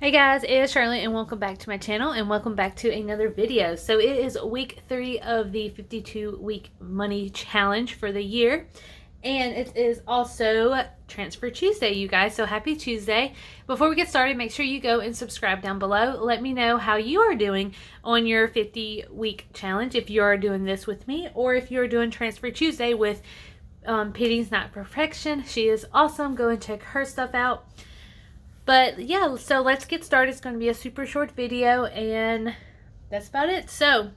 Hey guys, it is Charlotte and welcome back to my channel and welcome back to another video. So it is week 3 of the 52-week money challenge for the year. And it is also Transfer Tuesday, you guys. So happy Tuesday. Before we get started, make sure you go and subscribe down below. Let me know how you are doing on your 50-week challenge, if you are doing this with me or if you're doing Transfer Tuesday with Petey's Not Perfection. She is awesome. Go and check her stuff out. But yeah, so let's get started. It's going to be a super short video and that's about it. So,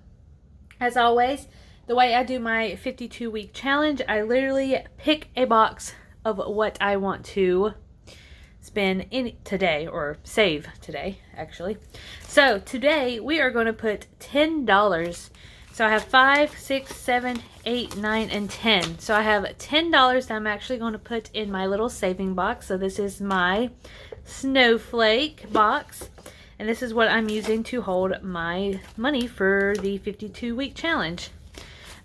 as always, the way I do my 52-week challenge, I literally pick a box of what I want to spend in today, or save today, actually. So, today we are going to put $10. So I have 5, 6, 7, 8, 9, and 10. So I have $10 that I'm actually going to put in my little saving box. So this is my snowflake box. And this is what I'm using to hold my money for the 52-week challenge.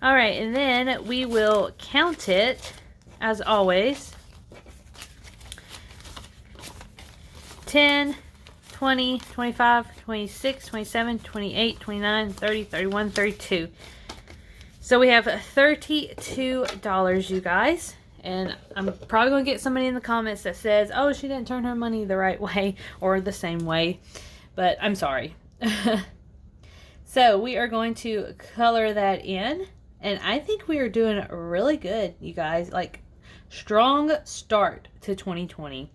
Alright, and then we will count it, as always. 10, 20, 25, 26, 27, 28, 29, 30, 31, 32. So we have $32, you guys. And I'm probably going to get somebody in the comments that says, oh, she didn't turn her money the right way or the same way. But I'm sorry. So we are going to color that in. And I think we are doing really good, you guys. Like, strong start to 2020.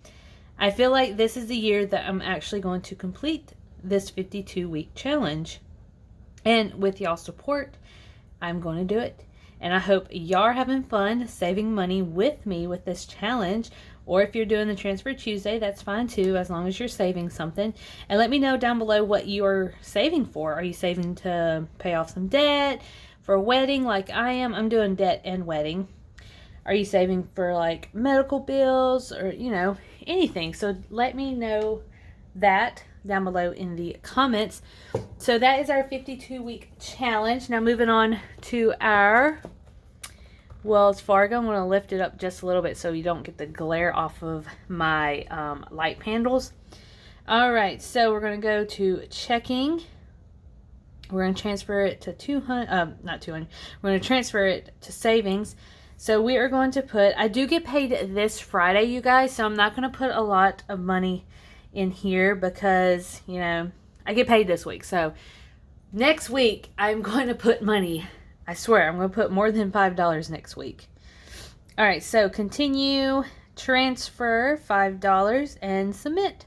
I feel like this is the year that I'm actually going to complete this 52-week challenge. And with y'all's support, I'm going to do it. And I hope y'all are having fun saving money with me with this challenge. Or if you're doing the Transfer Tuesday, that's fine too, as long as you're saving something. And let me know down below what you're saving for. Are you saving to pay off some debt? For a wedding like I am? I'm doing debt and wedding. Are you saving for like medical bills or, you know, anything? So let me know that down below in the comments. So that is our 52-week challenge. Now moving on to our Wells Fargo. I'm going to lift it up just a little bit so you don't get the glare off of my light handles. Alright, so we're going to go to checking. We're going to transfer it to 200, not 200. We're going to transfer it to savings. So we are going to put, I do get paid this Friday, you guys, so I'm not going to put a lot of money in here because, you know, I get paid this week. So next week, I'm going to put money. I swear, I'm going to put more than $5 next week. All right, so continue, transfer $5, and submit.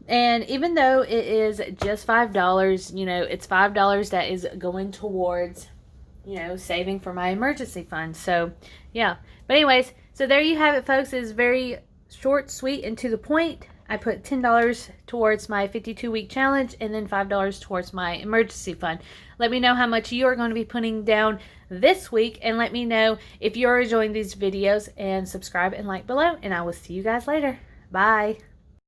And even though it is just $5, you know, it's $5 that is going towards, you know, saving for my emergency fund. So, yeah. But anyways, so there you have it, folks. It's very short, sweet, and to the point. I put $10 towards my 52-week challenge and then $5 towards my emergency fund. Let me know how much you are going to be putting down this week, and let me know if you're enjoying these videos, and subscribe and like below, and I will see you guys later. Bye.